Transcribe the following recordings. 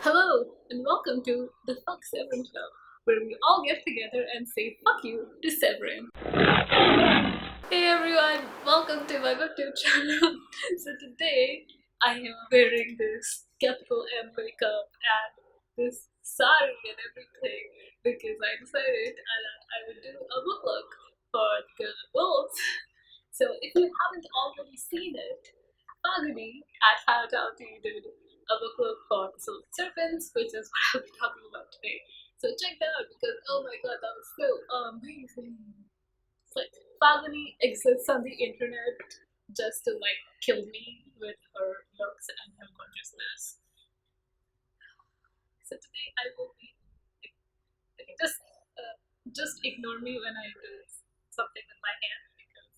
Hello, and welcome to the Fuck Severin Club, where we all get together and say fuck you to Severin. Hey everyone, welcome to my booktube channel. So today I am wearing this capital M makeup and this sari and everything because I decided that I would do a book look for Gilded Wolves. So if you haven't already seen it, Faguni at Fanna did a book look for the Silvered Serpents, which is what I'll be talking about today. So check that out because oh my god, that was so amazing. It's like Faguni exists on the internet just to like kill me with her looks and her gorgeousness. So today I will be like, just ignore me when I do something with my hand because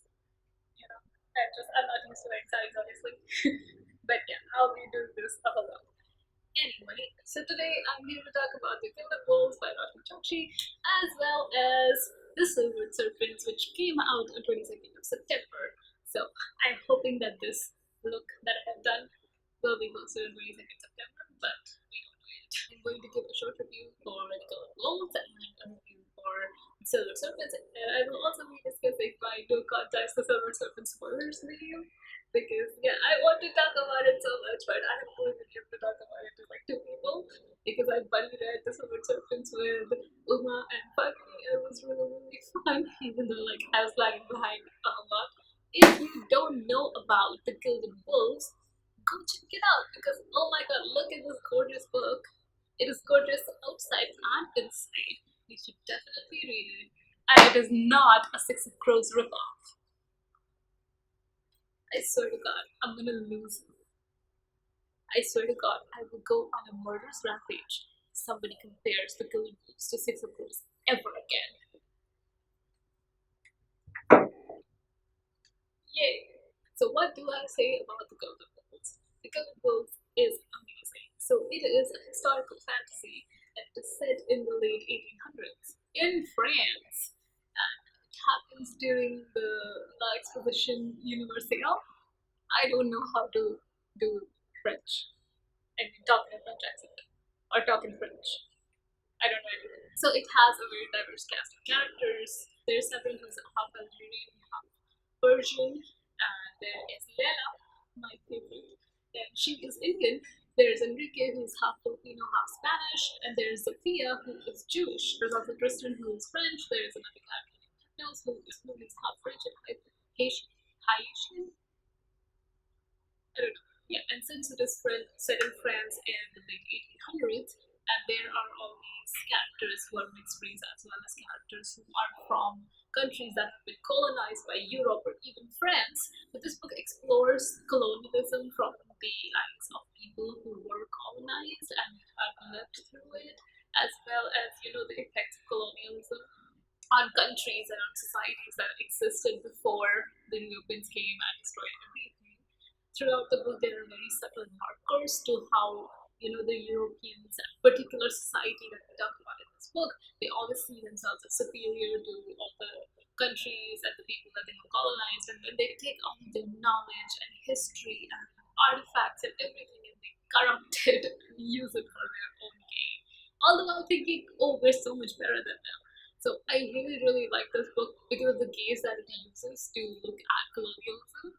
I'm not used to wearing sarees obviously. But yeah, I'll be doing this a whole lot. Anyway, so today I'm here to talk about the Gilded Wolves by chonky, as well as the Silvered Serpents, which came out on 22nd of September. So I'm hoping that this look that I have done will be posted on 22nd September, but we don't know yet. I'm going to give a short review for the Gilded Wolves and a review for Silver Serpents, and I will also be discussing my No Context the Silver Serpent spoilers video because yeah, I want to talk about it so much, but I have only been able to talk about it to like two people because I buddy read the Silver Serpents with Uma and Faguni. It was really fun, even though like I was lagging behind a lot. If you don't know about the Gilded Wolves, go check it out because oh my god, look at this gorgeous book. It is gorgeous outside and inside. You should definitely read it. And it is not a Six of Crows ripoff. I swear to God, I'm gonna lose. I swear to God, I will go on a murderous rampage if somebody compares the Gilded Wolves to Six of Crows ever again. Yay! So what do I say about the Gilded Wolves? The Gilded Wolves is amazing. So it is a historical fantasy and it is set in the late 1800s in France. And it happens during the La Exposition Universelle. I don't know how to do French. I mean, talk in a French accent or talk in French. I don't know anything. So it has a very diverse cast of characters. There's Severin who's half Algerian, half Persian, and there is Lela, my favorite, and she is Indian. There's Enrique who's half Filipino, half Spanish, and there's Sophia who is Jewish. There's also Tristan who is French. There's another character named who is half French and half Haitian. I don't know. Yeah, and since it is set in France in the late 1800s, and there are all these characters who are mixed race as well as characters who are from countries that have been colonized by Europe or even France. But this book explores colonialism from the eyes of people who were colonized and have lived through it, as well as the effects of colonialism on countries and on societies that existed before the Europeans came and destroyed everything. Throughout the book, there are very subtle markers to how the Europeans and particular society that we talk about in this book, they always see themselves as superior to all the countries and the people that they have colonized, and then they take all of their knowledge and history and artifacts and everything and they corrupt it and use it for their own gain. All the while thinking, oh, we're so much better than them. So I really, really like this book because of the gaze that it uses to look at colonialism,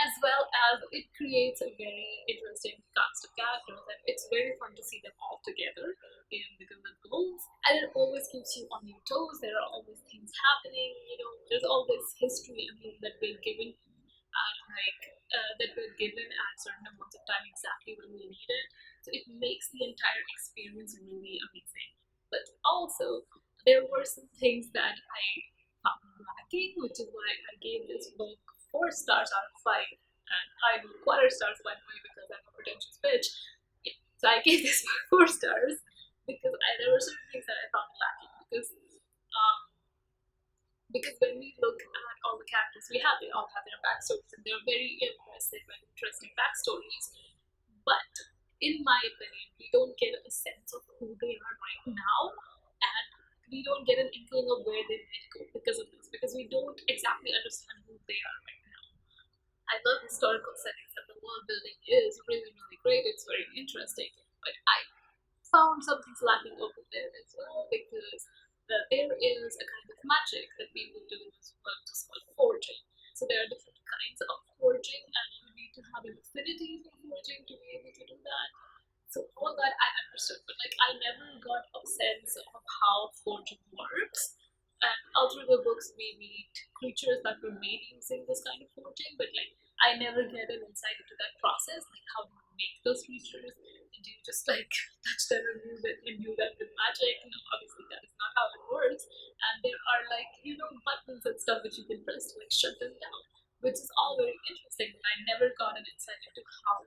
as well as it creates a very interesting cast of characters, and it's very fun to see them all together in the Gilded Wolves. And it always keeps you on your toes. There are always things happening. There's all this history that we're given at certain amounts of time exactly when we need it. So it makes the entire experience really amazing. But also, there were some things that I found lacking, which is why I gave this book 4 stars out of 5. And I do quarter stars by the way because I'm a pretentious bitch. Yeah. So I gave this book 4 stars because there were certain things that I found lacking because when we look at all the characters we have, they all have their backstories and they're very impressive and interesting backstories. But in my opinion, we don't get a sense of who they are right now, and we don't get an inkling of where they might go because of this, because we don't exactly understand who they are right now. I love historical settings and the world building is really, really great. It's very interesting. But I found some things lacking over there as well, because there is a kind of magic that people do in this world, just called forging. So there are different kinds of forging, and you need to have an affinity for forging to be able to do that. So all that I understood, but like I never got a sense of how forging works. And all through the books, we meet creatures that were made using this kind of forging, but like I never get an insight into that process. Like, how do you make those creatures? Do you just like touch them and move it and do that with magic? No, obviously that is not how it works. And there are like, buttons and stuff which you can press to like shut them down, which is all very interesting. But I never got an insight into how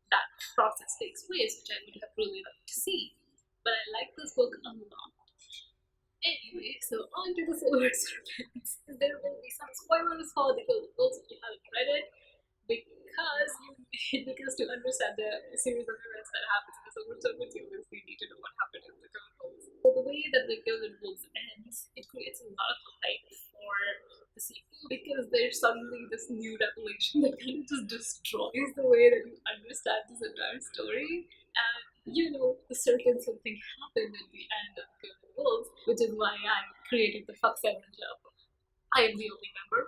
that process takes place, which I would have really liked to see. But I like this book a lot. Anyway, so on to the Silvered Serpents. There will be some spoilers for the Gilded Wolves if you haven't read it, because to understand the series of events that happens in the Silvered Serpents, you obviously need to know what happened in the Gilded Wolves. So the way that the Gilded Wolves ends, it creates a lot of hype for the sequel, because there's suddenly this new revelation that kind of just destroys the way that you understand this entire story. And the certain something happened at the end of the Gilded Wolves, which is why I created the Fuck Seven Club. I am the only member.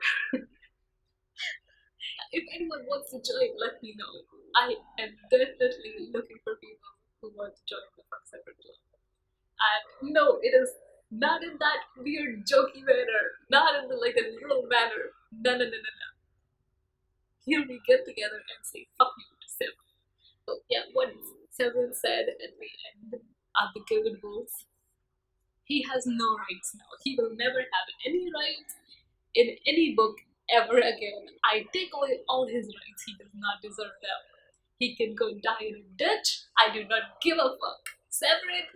If anyone wants to join, let me know. I am definitely looking for people who want to join the Fuck Seven Club. And no, it is not in that weird jokey manner, not in the like a literal manner. No. Here we get together and say fuck you to Seven. So yeah, what Seven said at the end of the Gilded Wolves, he has no rights now. He will never have any rights in any book ever again. I take away all his rights. He does not deserve them. He can go die in a ditch. I do not give a fuck. Severin,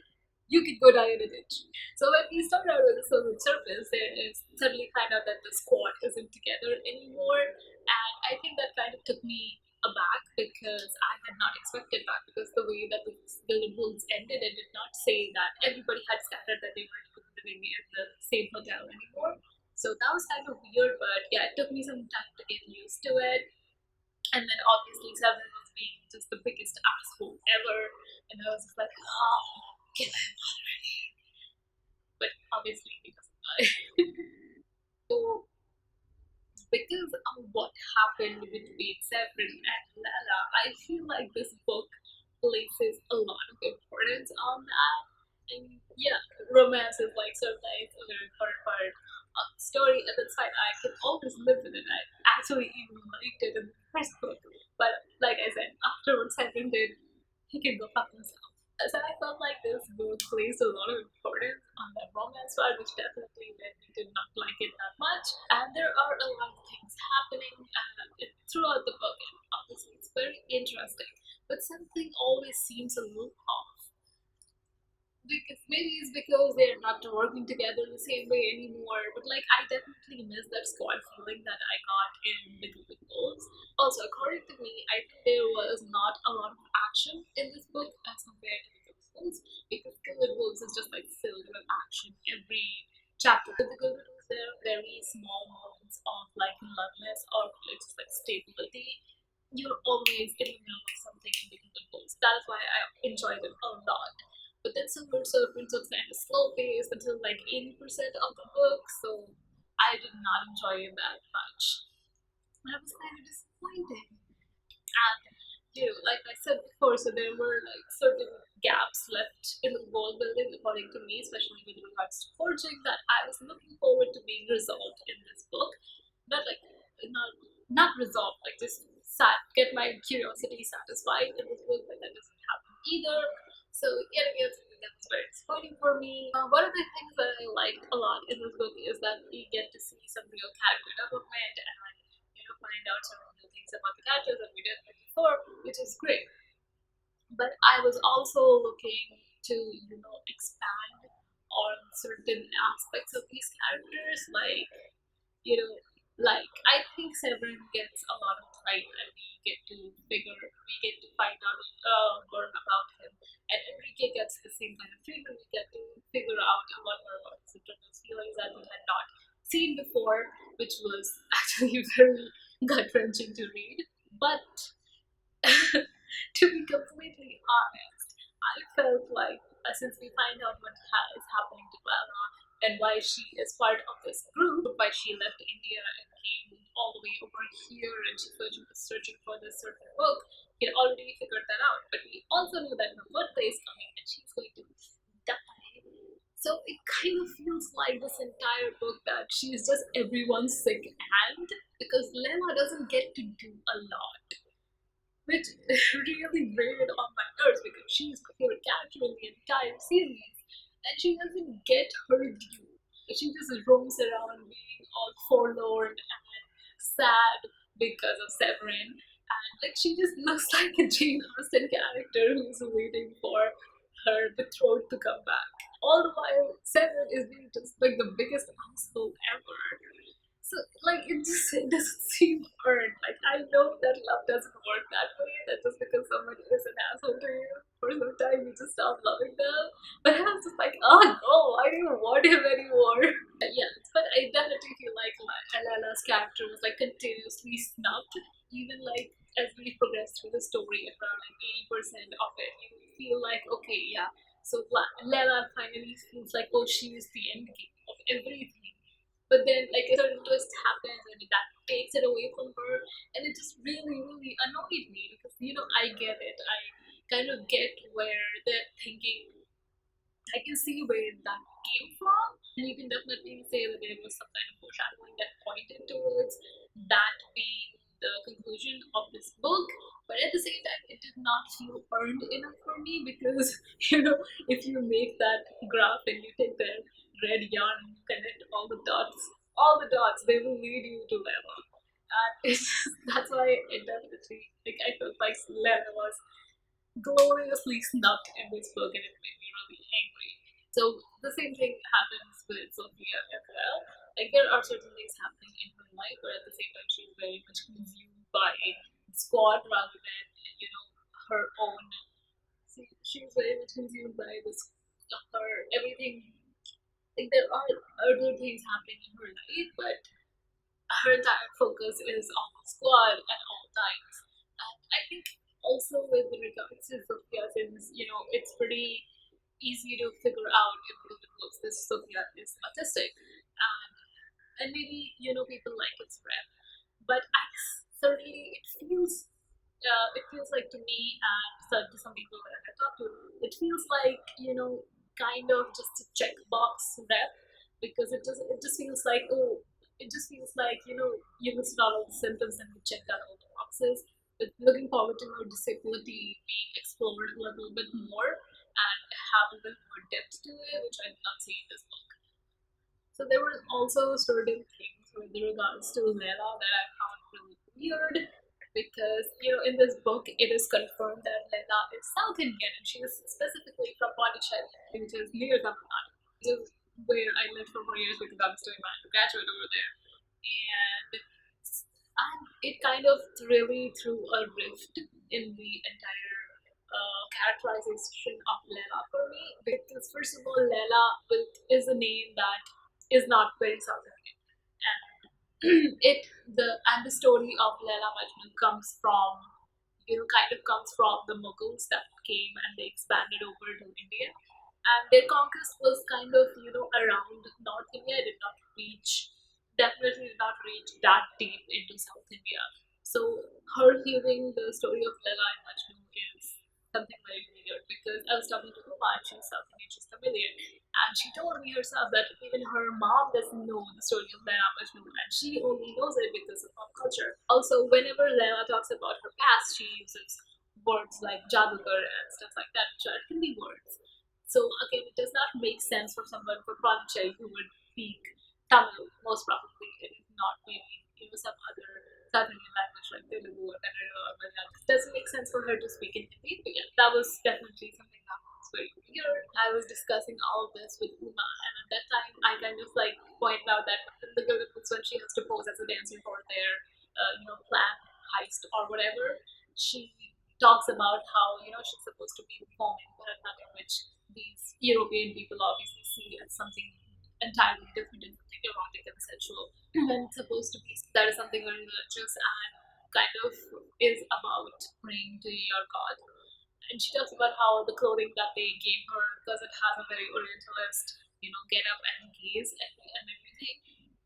you can go die in a ditch. So when we start out with the Silvered Serpents, there is suddenly kind of that the squad isn't together anymore. And I think that kind of took me aback, because I had not expected that, because the way that the Gilded Wolves ended, it did not say that everybody had scattered, that they weren't even living in the same hotel anymore. So that was kind of weird, but yeah, it took me some time to get used to it. And then obviously Seven was being just the biggest asshole ever, and I was just like, oh, kill him already. But obviously he doesn't die. So because of what happened between Severin and Lala, I feel like this book places a lot of importance on that. And yeah, romance is like sometimes a very important part of the story, and that's fine. I can always live with it. I actually even liked it in the first book, but like I said, after what Severin did, he can go fuck himself. So I felt like this book placed a lot of importance on that romance part, which definitely led me to not like it that much. And there are a lot of things happening throughout the book, and obviously it's very interesting, but something always seems a little off. Because maybe it's because they're not working together the same way anymore, but like I definitely miss that squad feeling that I got in the Gilded Wolves. Also, according to me, I think there was not a lot of action in this book as compared to the Gilded Wolves, because Gilded Wolves is just like filled with action every chapter. With the Gilded Wolves, there are very small moments of like loveness or like just like stability. You're always in the middle of something in the Gilded Wolves. That is why I enjoyed it a lot. But then Silvered Serpents was kind of slow paced until like 80% of the book, so I did not enjoy it that much. And I was kind of disappointed. And like I said before, so there were like certain gaps left in the world building, according to me, especially with regards to forging, that I was looking forward to being resolved in this book. Not like not resolved, like just get my curiosity satisfied in this book, but that doesn't happen either. So yet again, something that was very disappointing for me. One of the things that I liked a lot in this book is that we get to see some real character development and find out some real things about the characters that we didn't before, which is great. But I was also looking to expand on certain aspects of these characters, like I think Severin gets a lot of time, and we get to find out more about him. And Enrique gets the same kind of treatment. We get to figure out a lot more about his internal feelings that we had not seen before, which was actually very gut-wrenching to read. But to be completely honest, I felt like since we find out what is happening to Clara and why she is part of this group, why she left India and came all the way over here and she was searching for this certain book, we had already figured that out. But we also know that her birthday is coming and she's going to die. So it kind of feels like this entire book that she's just everyone's sick hand because Lena doesn't get to do a lot, which really grated on my nerves because she's my favorite character in the entire series and she doesn't get her due. She just roams around being all forlorn and sad because of Severin. And like she just looks like a Jane Austen character who's waiting for her betrothed to come back. All the while, Severin is being just like the biggest asshole ever. So like it doesn't seem earned. Like I know that love doesn't work that way. That just because somebody is an asshole to you for some time you just stop loving them. But I was just like, oh no, I don't want him anymore. Yeah, but I definitely feel like Alana's character was like continuously snubbed. Even like as we progress through the story, around like 80% of it, you feel like okay, yeah. So Lala finally feels like oh, she is the end game of everything, but then like a certain twist happens and that takes it away from her and it just really annoyed me because I get it, I kind of get where they're thinking, I can see where that came from, and you can definitely say that there was some kind of foreshadowing that pointed towards that being the conclusion of this book. But at the same time, it did not feel earned enough for me because if you make that graph and you take the red yarn and you connect all the dots, they will lead you to Leva. And that's why it definitely like I felt like Leva was gloriously snubbed in this book and it made me really angry. So the same thing happens with Sophia as well. Like there are certain things happening in her life, but at the same time she's very much consumed by the squad rather than her own. She's very much consumed by this her everything. Like there are other things happening in her life, but her entire focus is on the squad at all times. And I think also with regards to Sophia, since it's pretty easy to figure out if Gilded Wolves this Sophia is autistic, and maybe people like its rep, but certainly it feels like to me and to some people that I talked to, it feels like kind of just a checkbox rep because it just feels like oh, it just feels like you listed all of the symptoms and you checked out all the boxes. But looking forward to her disability being explored a little bit more and have a little more depth to it, which I did not see in this book. So there were also certain things with regards to Lela that I found really weird because in this book it is confirmed that Lela is South Indian and she is specifically from Pondicherry, which is near Tamil Nadu, which is where I lived for 4 years because I was doing my undergraduate over there, and it kind of really threw a rift in the entire characterization of Lela for me because first of all, Lela is a name that is not very South Indian, and the story of Laila Majnun comes from kind of comes from the Mughals that came and they expanded over to India, and their conquest was kind of around North India. It did not reach, definitely did not reach that deep into South India. So her hearing the story of Laila and Majnun is something very weird because I was talking to Uma and she's South Indian, she's Tamilian, and she told me herself that even her mom doesn't know the story of Laila Majnun and she only knows it because of pop culture. Also, whenever Laila talks about her past, she uses words like Jadugar and stuff like that, which are Hindi words. So again, it does not make sense for someone from Pondicherry who would speak Tamil. Most probably, it is not maybe some other South Indian language like Telugu or Kannada or Malayalam. It doesn't make sense for her to speak in Hindi. But yeah, that was definitely something that was very weird. I was discussing all of this with Uma, and at that time, I kind of like pointed out that in the Gilded Wolves, when she has to pose as a dancer for their plan heist or whatever, she talks about how she's supposed to be performing Bharatanatyam, which these European people obviously see as something entirely different and something erotic and sensual, and it's supposed to be that is something very religious and kind of is about praying to your god. And she talks about how the clothing that they gave her, because it has a very orientalist, get up and gaze and everything.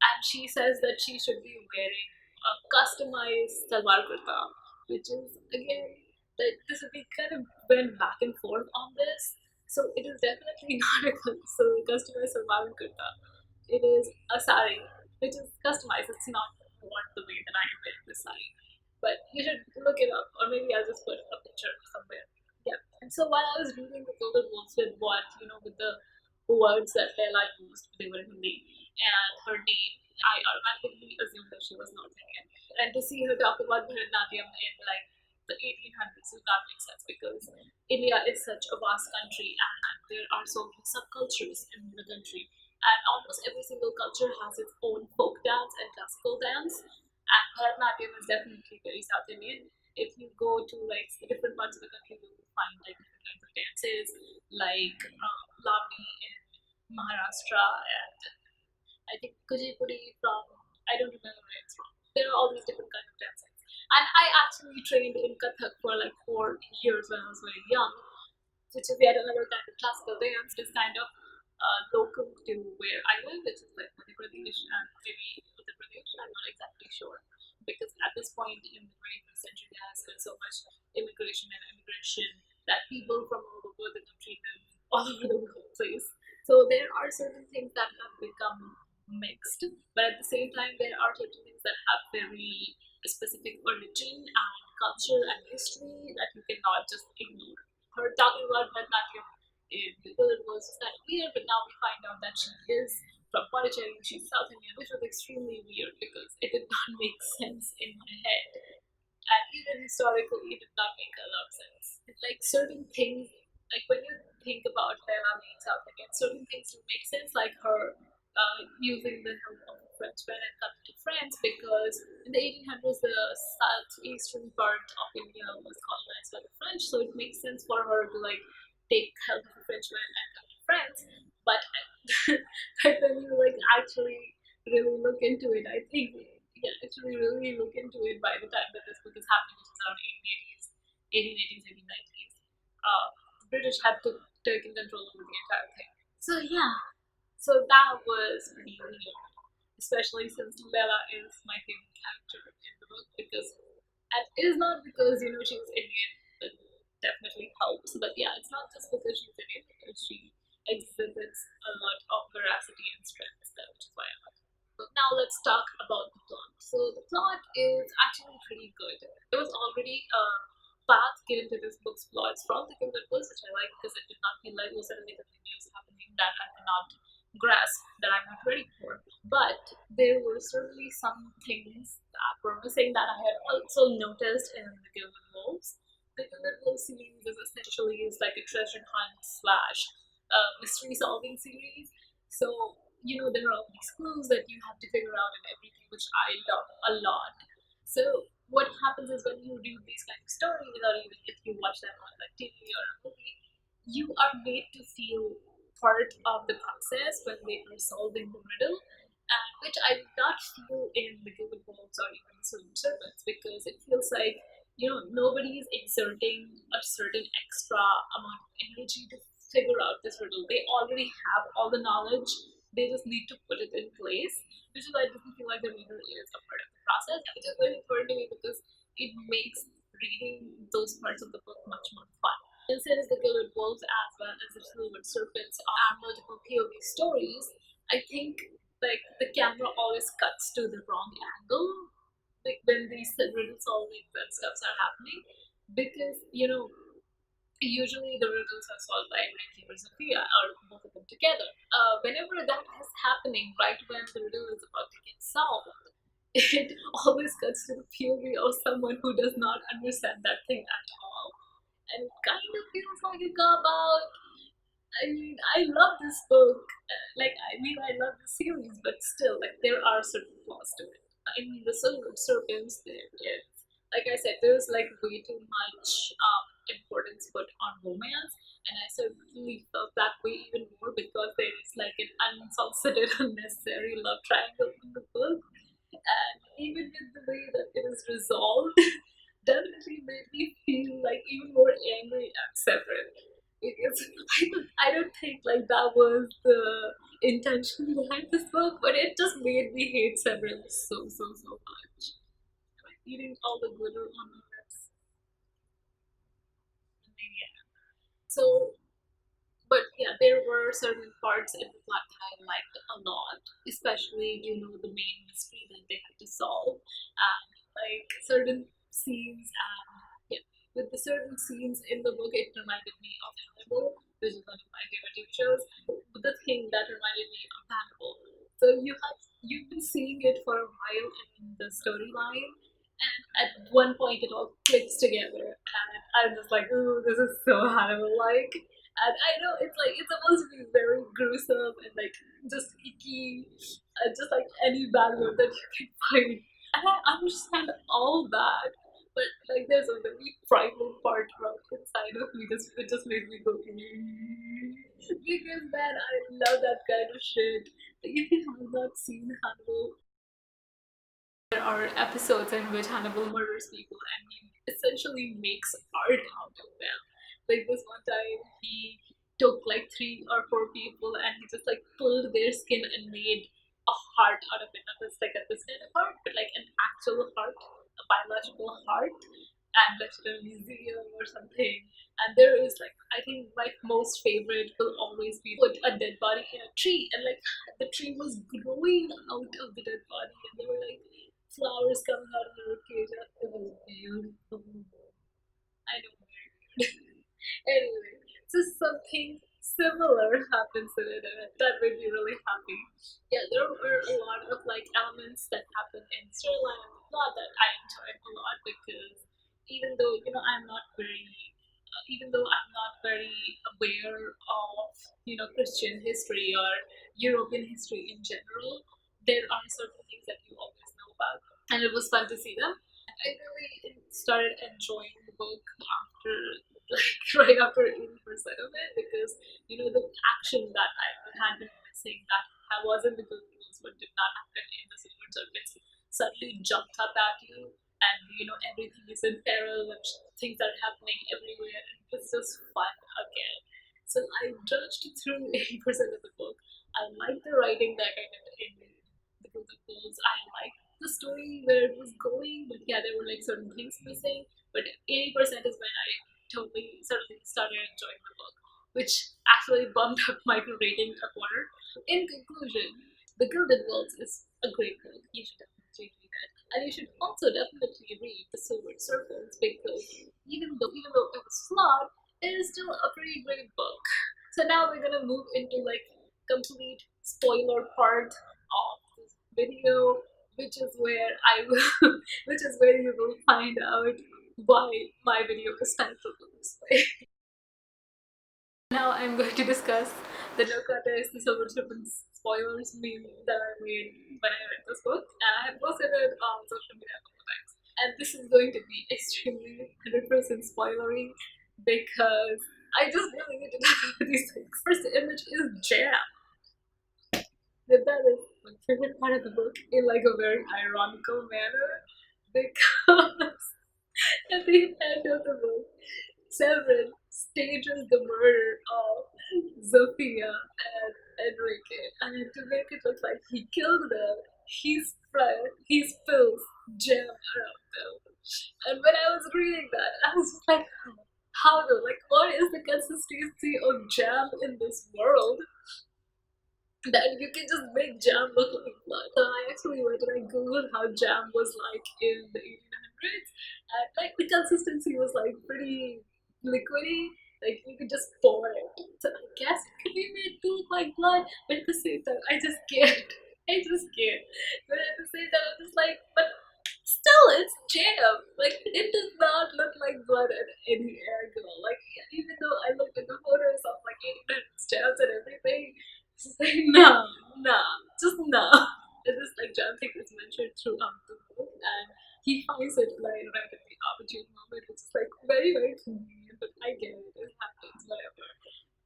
And she says that she should be wearing a customized salwar kurta, which is again that this we kind of went back and forth on this. So it is definitely not a customized salwar kurta. It is a sari, which is customized. It's not worn the way that I am wearing this sari. But you should look it up, or maybe I'll just put a picture somewhere. Yeah. And so while I was reading the Gilded Wolves with with the words that Leila used, they were Hindi, and her name, I automatically assumed that she was North Indian. And to see her talk about Bharatanatyam in like the 1800s, so that makes sense because India is such a vast country and there are so many subcultures in the country. And almost every single culture has its own folk dance and classical dance. And Bharatanatyam is definitely very South Indian. If you go to like different parts of the country, you will find like different kinds of dances, like Lavani in Maharashtra, and I think Kuchipudi from I don't remember where it's from. There are all these different kinds of dances. And I actually trained in Kathak for like 4 years when I was very young, which is yet another kind of classical dance, just kind of local to where I live, which is like Madhya Pradesh and maybe Uttar Pradesh. I'm not exactly sure because at this point in the 21st century, there has been so much immigration and immigration that people from all over the country live all over the place. So there are certain things that have become mixed, but at the same time, there are certain things that have very specific origin and culture and history that you cannot just ignore. Her talking about Bharatanatyam in People it was just kind of weird, but now we find out that she is from Pondicherry, she's South Indian, which was extremely weird because it did not make sense in my head. And even historically, it did not make a lot of sense. Like certain things, like when you think about Leila being South Indian, certain things do make sense, like her using the help of a Frenchman and coming to France because in the 1800s the southeastern part of India was colonized by the French, so it makes sense for her to like take help of a Frenchman and come to France. But but when you like actually really look into it, I think yeah, actually really look into it by the time that this book is happening, which is around 1880s, 1890s, the British had to taken control over the entire thing. So yeah, so that was pretty weird, especially since Leila is my favorite character in the book because, and it is not because she's Indian, it definitely helps. But yeah, it's not just because she's Indian, because she exhibits a lot of veracity and strength, which is why I like her. So now let's talk about the plot. So the plot is actually pretty good. There was already a path given to this book's plots from the Gilded Wolves, which I like because it did not feel like was suddenly something new happening that I cannot grasp, that I'm not ready for. But there were certainly some things that were missing that I had also noticed in the Gilded Wolves. The Gilded Wolves series is essentially is like a treasure hunt slash mystery solving series. So there are all these clues that you have to figure out and everything, which I love a lot. So what happens is when you read these kind of stories, or even if you watch them on like TV or a movie, you are made to feel part of the process when they are solving the riddle, and which I did not feel in the Gilded Wolves or even the Silvered Serpents because it feels like nobody is exerting a certain extra amount of energy to figure out this riddle. They already have all the knowledge. They just need to put it in place, which is why it doesn't feel like the reader is a part of the process, which is very important to me because it makes reading those parts of the book much more fun. And since the Gilded Wolves as well as the Silvered Serpents are multiple POV stories, I think like the camera always cuts to the wrong angle, like when these riddle solving and stuffs are happening, because usually the riddles are solved by Ricky or Sophia or both of them together. Whenever that is happening, right when the riddle is about to get solved, it always cuts to the POV of someone who does not understand that thing at all. And it kind of feels like a cop out. I mean, I love this book. I love the series, but still, like, there are certain flaws to it. In the Silver Serpents, there is, like I said, there's like way too much importance put on romance, and I certainly felt that way even more because there is like an unsolicited, unnecessary love triangle in the book, and even with the way that it is resolved, definitely made me feel like even more angry at Severin. Because I don't think like that was the intention behind this book, but it just made me hate Severin so much. Am I eating all the glitter on my lips? Yeah. So, but yeah, there were certain parts in the plot that I liked a lot, especially the main mystery that they had to solve, and like certain scenes. Yeah, with the certain scenes in the book, it reminded me of Hannibal, which is one of my favorite TV shows. But the thing that reminded me of Hannibal. So you've been seeing it for a while in the storyline, and at one point it all clicks together, and I'm just like, ooh, this is so Hannibal like. And I know it's like it's supposed to be very gruesome and like just icky, just like any bad word that you can find. And I understand all that, but like there's a very primal part right inside of me just it just made me go because man, I love that kind of shit. Like, if you have not seen Hannibal, there are episodes in which Hannibal murders people and he essentially makes art out of them. Like this one time, he took like three or four people and he just like pulled their skin and made a heart out of it. Not just like a design heart, but like an actual heart, a biological heart, and left it in a museum or something. And there is like, I think my most favorite will always be put a dead body in a tree, and like the tree was growing out of the dead body, and there were like flowers coming out of the cage. It was beautiful. I know. Anyway, so something similar happens in it, and that made me really happy. Yeah, there were a lot of like elements that happen in storyline and the plot that I enjoyed a lot because even though I'm not very, even though I'm not very aware of Christian history or European history in general, there are certain things that you always know about, and it was fun to see them. I really started enjoying the book after, like, right after 80% of it because, the action that I had been missing that I was in the Gilded Wolves but did not happen in the Silvered Serpents suddenly jumped up at you and, everything is in peril and things are happening everywhere and it's just fun again. So I judged through 80% of the book. I liked the writing that I did in the Gilded Wolves. I liked the story where it was going, but yeah, there were like certain things missing. But 80% is when I totally suddenly started enjoying the book, which actually bumped up my rating a quarter. In conclusion, The Gilded Wolves is a great book. You should definitely read it. And you should also definitely read The Silvered Serpents because even though it was flawed, it is still a pretty great book. So now we're gonna move into like complete spoiler part of this video, which is where I will which is where you will find out why my video is titled this way. Now I'm going to discuss the No Cutters, the Silver Serpents spoilers meme that I made when I read this book, and I have posted it on social media a couple of times. And this is going to be extremely 100% spoilery because I just really need to talk about these things. First image is Jam. That is my favorite part of the book in like a very ironical manner because at the end of the book, Severin stages the murder of Zofia and Enrique, and to make it look like he killed them, he spills jam around them. And when I was reading that, I was just like, how though? Like, what is the consistency of jam in this world? That you can just make jam look like blood. So I actually went and I googled how jam was like in the 1800s, and like the consistency was like pretty liquidy. Like you could just pour it. So I guess it could be made to look like blood, but at the same time, I just can't. I just can't. But at the same time, I'm just like, but still, it's jam. Like it does not look like blood at any angle. Like even though I looked at the photos of like 1800s jams and everything, it's like, no, no, just no. And this like John thing is mentioned throughout the book, and he finds it like right at the opportune moment, which is like very convenient. But I get it, it happens, whatever.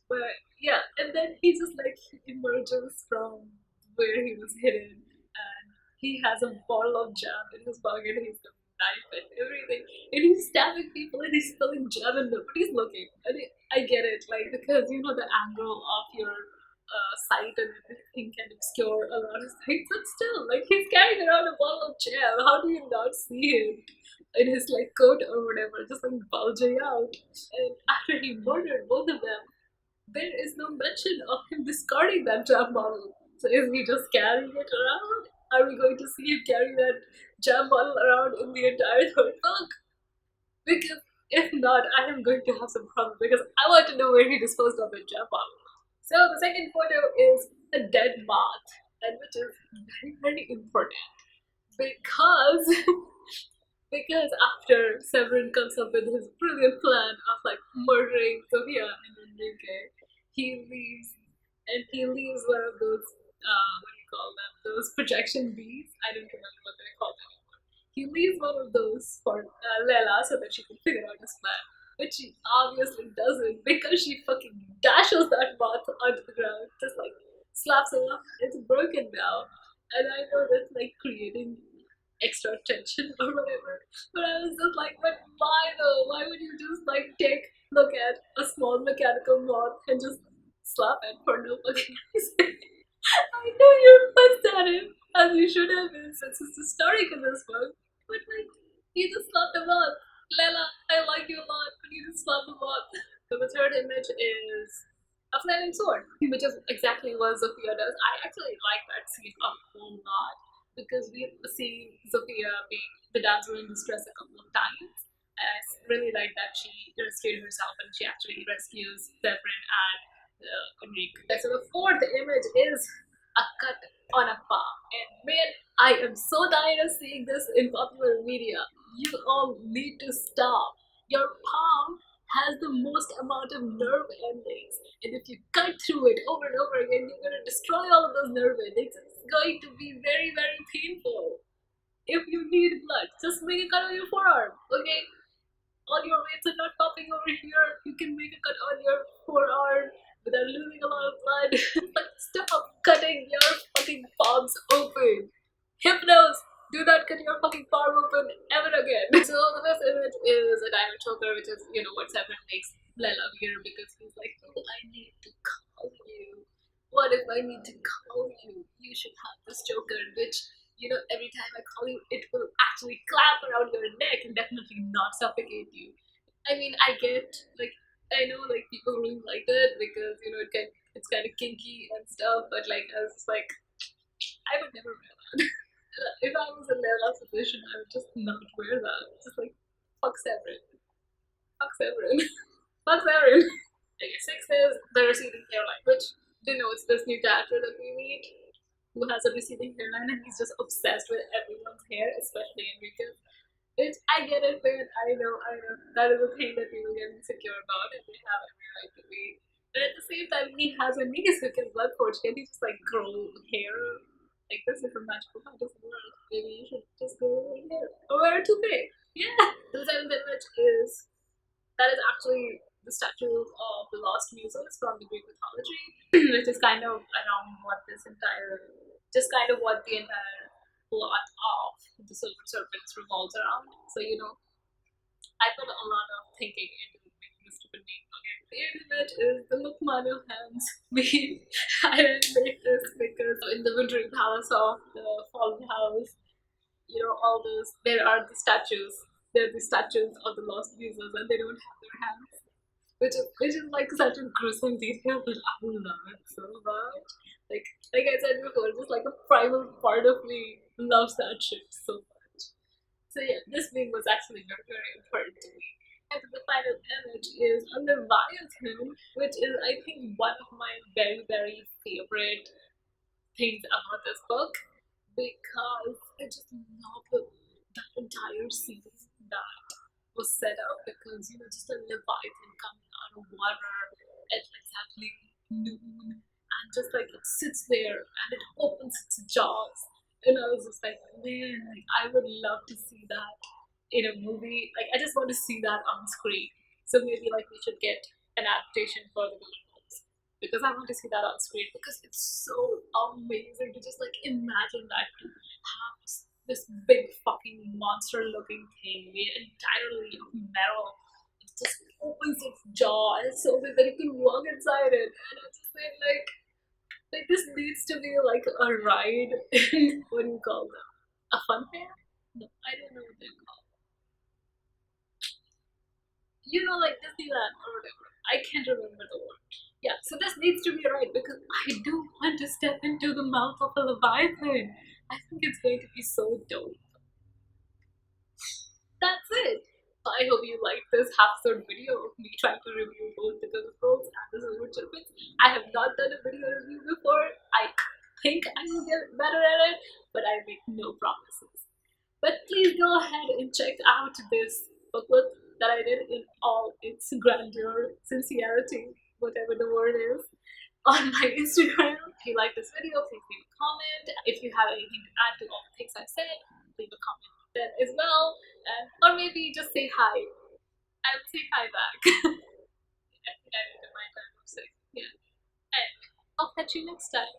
But yeah, and then he just like he emerges from where he was hidden, and he has a bottle of jam in his pocket. He's knife and everything, and he's stabbing people and he's spilling jam and nobody's looking. And I get it, like because you know the angle of your sight and everything can obscure a lot of things, but still, like he's carrying around a bottle of jam. How do you not see him in his like coat or whatever, just like bulging out? And after he murdered both of them, there is no mention of him discarding that jam bottle. So is he just carrying it around? Are we going to see him carry that jam bottle around in the entire third book? Because if not, I am going to have some problems because I want to know where he disposed of the jam bottle. So the second photo is a dead moth, and which is very, very important because because after Severin comes up with his brilliant plan of like murdering Sophia and Enrique, he leaves and he leaves one of those what do you call them? Those projection bees. I don't remember what they call them. He leaves one of those for Lela so that she can figure out his plan. But she obviously doesn't because she fucking dashes that moth onto the ground, just like slaps it off. It's broken now. And I know that's like creating extra tension or whatever. But I was just like, but why though? Why would you just like look at a small mechanical moth and just slap it for no fucking reason? I know you're pissed at him, as you should have been since it's historic in this book. But like, he just slapped him off. Lela, I like you a lot, but you just slapped him off. So the third image is a flaming sword, which is exactly what Sophia does. I actually like that scene a whole lot because we see Sophia being the damsel in distress a couple of times. And I really like that she rescued herself and she actually rescues Zephyrin and Enrique. So the fourth image is a cut on a palm. And man, I am so tired of seeing this in popular media. You all need to stop. Your palm has the most amount of nerve endings. And if you cut through it over and over again, you're going to destroy all of those nerve endings. It's going to be very, very painful. If you need blood, just make a cut on your forearm, okay? All your veins are not popping over here. You can make a cut on your forearm without losing a lot of blood. But stop cutting your fucking palms open. Hypnos, do not cut your fucking palm open ever again. So the first image is a diamond choker, which is, you know, what Severin makes Lela here because he's like, oh, I need to call you. What if I need to call you? You should have this choker, which, you know, every time I call you, it will actually clap around your neck and definitely not suffocate you. I mean, I get, like, I know, like, people really like it because, you know, it's kind of kinky and stuff, but, like, I was just like, I would never wear that. If I was in Lela's position, I would just not wear that. Just like, fuck Severin. Fuck Severin. Fuck Severin. Okay, six is the receding hairline, which denotes this new character that we meet who has a receding hairline and he's just obsessed with everyone's hair, especially Enrique's. Which I get it, man. I know. That is a thing that people get insecure about and they have every right to be. But at the same time, he has a niece who can blood forge. Can he just like grow hair? Like this is a magical fantasy world. Maybe you should just grow hair. Or wear a toupee. Yeah. The seventh image is that is actually the statue of the lost muses from the Greek mythology, which is kind of around what this entire, just kind of what the entire plot of the Silvered Serpents revolves around. So, you know, I put a lot of thinking into making this stupid name. Okay, the eighth image is the Lukmano hands meme. I didn't make this because in the Wintering Palace of the Fallen House, you know, all those, there are the statues. They're the statues of the lost muses and they don't have their hands. Which is like such a gruesome detail, but I love it so much. Like I said before, just like a primal part of me loves that shit so much. So yeah, this being was actually very, very important to me. And the final image is a Leviathan, which is I think one of my very, very favorite things about this book because I just love that entire series that was set up because you know just a leviathan coming out of water at exactly noon and just like it sits there and it opens its jaws and I was just like man like I would love to see that in a movie like I just want to see that on screen so maybe like we should get an adaptation for the Gilded Wolves because I want to see that on screen because it's so amazing to just like imagine that to have this big fucking monster looking thing made entirely of metal. It just opens its jaw and so big that you can walk inside it. And I just think like this needs to be like a ride in what do you call them? A fun fair? No, I don't know what they're called. You know, like Disneyland or whatever. I can't remember the word. Yeah, so this needs to be right because I do want to step into the mouth of a leviathan. I think it's going to be so dope. That's it. So I hope you liked this half-episode video of me trying to review both the Gilded Wolves and the Silvered Serpents. I have not done a video review before. I think I will get better at it, but I make no promises. But please go ahead and check out this booklet that I did in all its grandeur, sincerity, whatever the word is, on my Instagram. If you like this video, please leave a comment. If you have anything to add to all the things I said, leave a comment then as well. Or maybe just say hi. I would say hi back. I think I did my time of saying, yeah. And I'll catch you next time.